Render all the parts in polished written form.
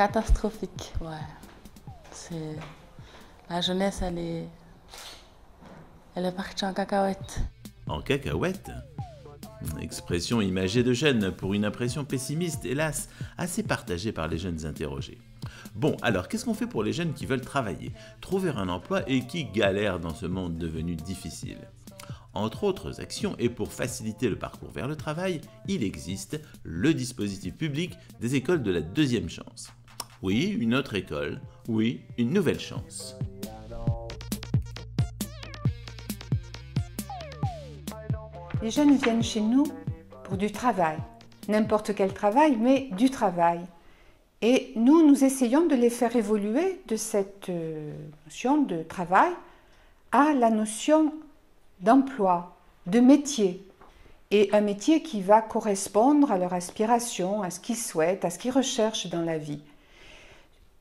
catastrophique, ouais. La jeunesse, elle est partie en cacahuète. En cacahuète? Expression imagée de jeunes pour une impression pessimiste, hélas, assez partagée par les jeunes interrogés. Bon, alors qu'est-ce qu'on fait pour les jeunes qui veulent travailler, trouver un emploi et qui galèrent dans ce monde devenu difficile? Entre autres actions, et pour faciliter le parcours vers le travail, il existe le dispositif public des écoles de la deuxième chance. Oui, une autre école, oui, une nouvelle chance. Les jeunes viennent chez nous pour du travail, n'importe quel travail, mais du travail. Et nous essayons de les faire évoluer de cette notion de travail à la notion d'emploi, de métier. Et un métier qui va correspondre à leur aspiration, à ce qu'ils souhaitent, à ce qu'ils recherchent dans la vie.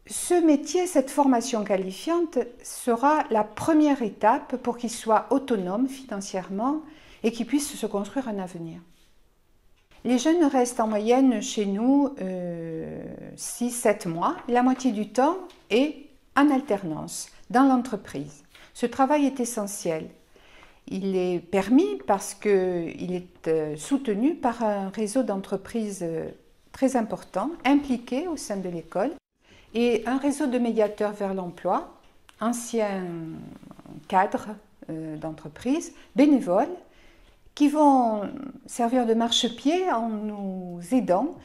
Ce métier, cette formation qualifiante, sera la première étape pour qu'ils soient autonomes financièrement et qu'ils puissent se construire un avenir. Les jeunes restent en moyenne chez nous 6-7 mois, la moitié du temps est en alternance dans l'entreprise. Ce travail est essentiel. Il est permis parce qu'il est soutenu par un réseau d'entreprises très important, impliqué au sein de l'école, et un réseau de médiateurs vers l'emploi, anciens cadres d'entreprise, bénévoles, qui vont servir de marchepied en nous aidant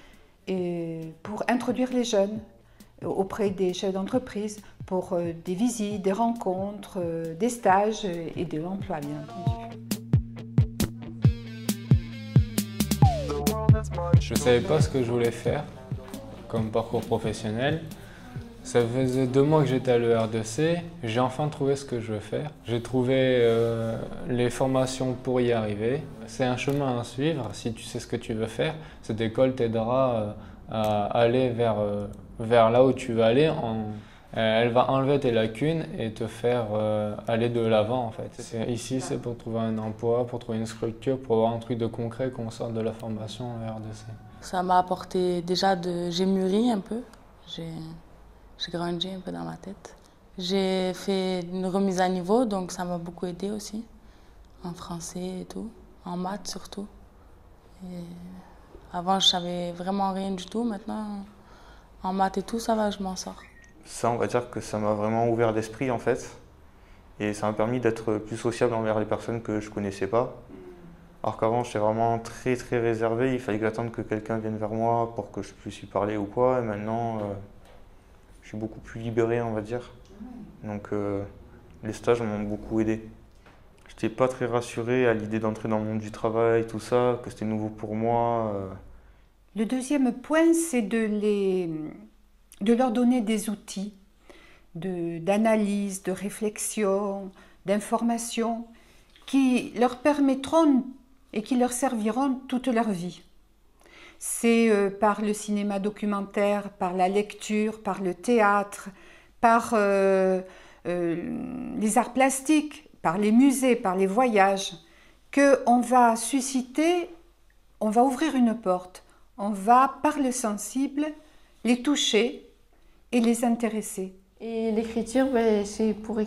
pour introduire les jeunes auprès des chefs d'entreprise, pour des visites, des rencontres, des stages et de l'emploi, bien entendu. Je ne savais pas ce que je voulais faire comme parcours professionnel. Ça faisait 2 mois que j'étais à l'ER2C, j'ai enfin trouvé ce que je veux faire. J'ai trouvé les formations pour y arriver. C'est un chemin à suivre si tu sais ce que tu veux faire. Cette école t'aidera à aller vers là où tu veux aller. Elle va enlever tes lacunes et te faire aller de l'avant en fait. Ici c'est pour trouver un emploi, pour trouver une structure, pour avoir un truc de concret qu'on sorte de la formation ER2C. Ça m'a apporté déjà j'ai mûri un peu. J'ai grandi un peu dans ma tête. J'ai fait une remise à niveau, donc ça m'a beaucoup aidé aussi, en français et tout, en maths surtout. Et avant, je savais vraiment rien du tout. Maintenant, en maths et tout, ça va, je m'en sors. Ça, on va dire que ça m'a vraiment ouvert l'esprit en fait. Et ça m'a permis d'être plus sociable envers les personnes que je ne connaissais pas. Alors qu'avant, j'étais vraiment très très réservé. Il fallait que j'attende que quelqu'un vienne vers moi pour que je puisse lui parler ou quoi. Et maintenant, je suis beaucoup plus libéré, on va dire. Donc les stages m'ont beaucoup aidé. Je n'étais pas très rassuré à l'idée d'entrer dans le monde du travail, tout ça, que c'était nouveau pour moi. Le deuxième point, c'est de leur donner des outils d'analyse, de réflexion, d'information qui leur permettront et qui leur serviront toute leur vie. C'est par le cinéma documentaire, par la lecture, par le théâtre, par les arts plastiques, par les musées, par les voyages, qu'on va susciter, on va ouvrir une porte, on va, par le sensible, les toucher et les intéresser. Et l'écriture, c'est pour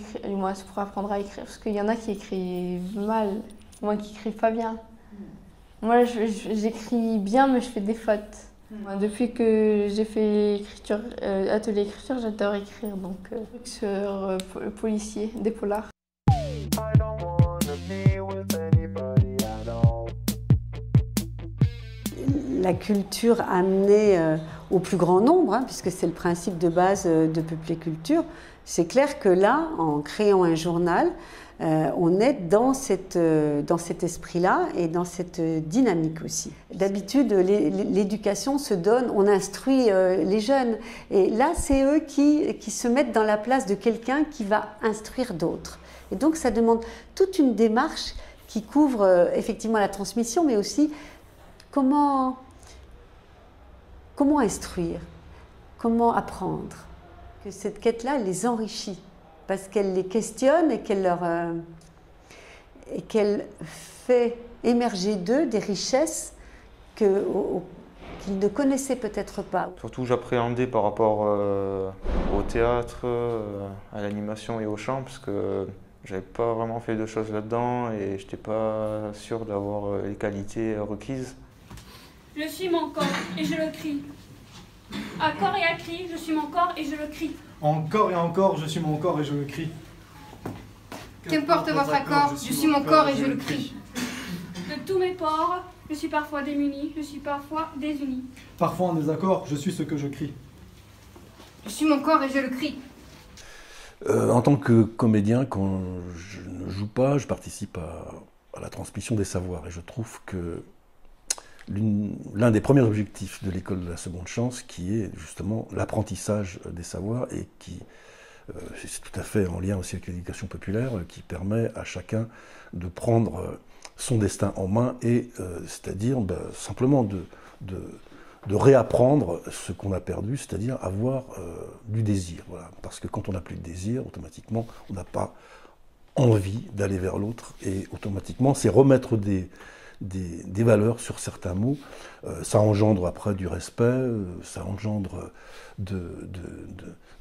apprendre à écrire, parce qu'il y en a qui écrivent mal, moi qui n'écrivent pas bien. Moi, j'écris bien, mais je fais des fautes. Moi, depuis que j'ai fait atelier écriture, j'adore écrire, donc sur le policier, des polars. La culture amenée au plus grand nombre, puisque c'est le principe de base de Peupler Culture, c'est clair que là, en créant un journal, on est dans cet esprit-là et dans cette dynamique aussi. D'habitude, l'éducation se donne, on instruit les jeunes. Et là, c'est eux qui se mettent dans la place de quelqu'un qui va instruire d'autres. Et donc, ça demande toute une démarche qui couvre effectivement la transmission, mais aussi comment instruire, comment apprendre. Que cette quête-là les enrichit. Parce qu'elle les questionne et qu'elle fait émerger d'eux des richesses qui qu'ils ne connaissaient peut-être pas. Surtout, j'appréhendais par rapport au théâtre, à l'animation et au chant, parce que j'avais pas vraiment fait de choses là-dedans et j'étais pas sûr d'avoir les qualités requises. Je suis mon corps et je le crie. À corps et à cri, je suis mon corps et je le crie. Encore et encore, je suis mon corps et je le crie. Qu'importe votre accord, je suis mon corps et je le crie. De tous mes pores, je suis parfois démuni, je suis parfois désuni. Parfois en désaccord, je suis ce que je crie. Je suis mon corps et je le crie. En tant que comédien, quand je ne joue pas, je participe à la transmission des savoirs. Et je trouve que l'un des premiers objectifs de l'école de la seconde chance, qui est justement l'apprentissage des savoirs, et qui, c'est tout à fait en lien aussi avec l'éducation populaire, qui permet à chacun de prendre son destin en main, et c'est-à-dire simplement de réapprendre ce qu'on a perdu, c'est-à-dire avoir du désir. Voilà. Parce que quand on n'a plus de désir, automatiquement, on n'a pas envie d'aller vers l'autre, et automatiquement, c'est remettre des valeurs sur certains mots. Ça engendre après du respect, ça engendre de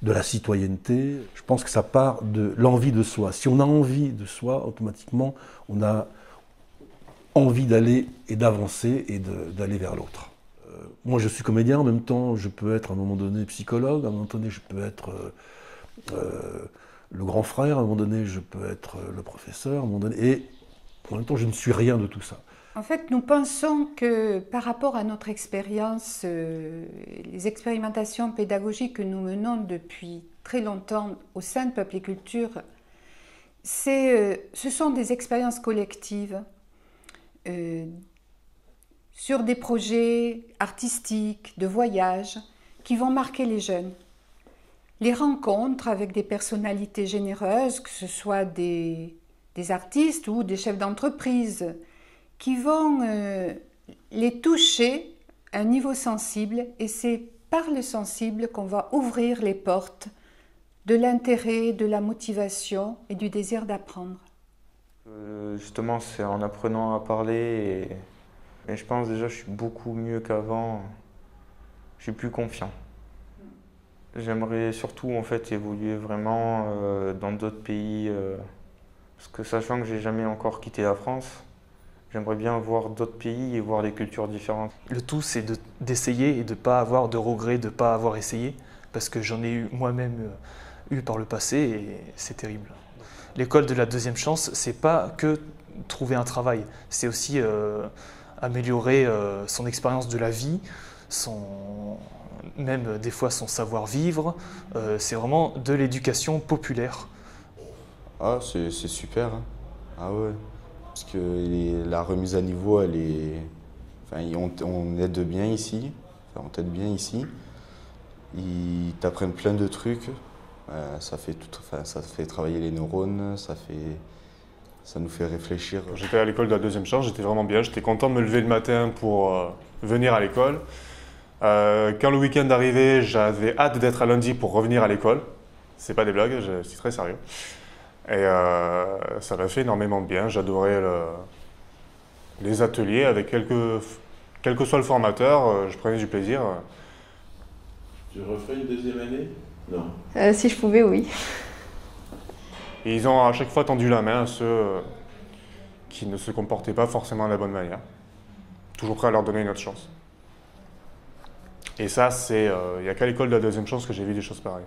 la citoyenneté. Je pense que ça part de l'envie de soi. Si on a envie de soi, automatiquement, on a envie d'aller et d'avancer et d'aller vers l'autre. Moi, je suis comédien, en même temps, je peux être à un moment donné psychologue, à un moment donné, je peux être le grand frère, à un moment donné, je peux être le professeur, à un moment donné, et en même temps, je ne suis rien de tout ça. En fait, nous pensons que par rapport à notre expérience, les expérimentations pédagogiques que nous menons depuis très longtemps au sein de Peuple et Culture, ce sont des expériences collectives sur des projets artistiques, de voyage, qui vont marquer les jeunes. Les rencontres avec des personnalités généreuses, que ce soit des artistes ou des chefs d'entreprise, qui vont les toucher à un niveau sensible, et c'est par le sensible qu'on va ouvrir les portes de l'intérêt, de la motivation et du désir d'apprendre. Justement, c'est en apprenant à parler, et je pense déjà que je suis beaucoup mieux qu'avant, je suis plus confiant. J'aimerais surtout en fait évoluer vraiment dans d'autres pays, parce que sachant que j'ai jamais encore quitté la France, j'aimerais bien voir d'autres pays et voir des cultures différentes. Le tout, c'est d'essayer et de ne pas avoir de regrets de ne pas avoir essayé, parce que j'en ai eu moi-même eu par le passé et c'est terrible. L'école de la deuxième chance, c'est pas que trouver un travail, c'est aussi améliorer son expérience de la vie, même des fois son savoir-vivre. C'est vraiment de l'éducation populaire. Ah, c'est super. Hein. Ah ouais. Parce que la remise à niveau, elle est... Enfin, on aide bien ici. Enfin, on t'aide bien ici. Ils t'apprennent plein de trucs. Ça fait travailler les neurones, ça nous fait réfléchir. Quand j'étais à l'école de la deuxième chance, j'étais vraiment bien. J'étais content de me lever le matin pour venir à l'école. Quand le week-end arrivait, j'avais hâte d'être à lundi pour revenir à l'école. C'est pas des blagues, je suis très sérieux. Et ça m'a fait énormément de bien. J'adorais les ateliers avec quel que soit le formateur, je prenais du plaisir. Tu referais une deuxième année? Non. Si je pouvais, oui. Et ils ont à chaque fois tendu la main à ceux qui ne se comportaient pas forcément de la bonne manière. Toujours prêt à leur donner une autre chance. Et ça, il n'y a qu'à l'école de la deuxième chance que j'ai vu des choses pareilles.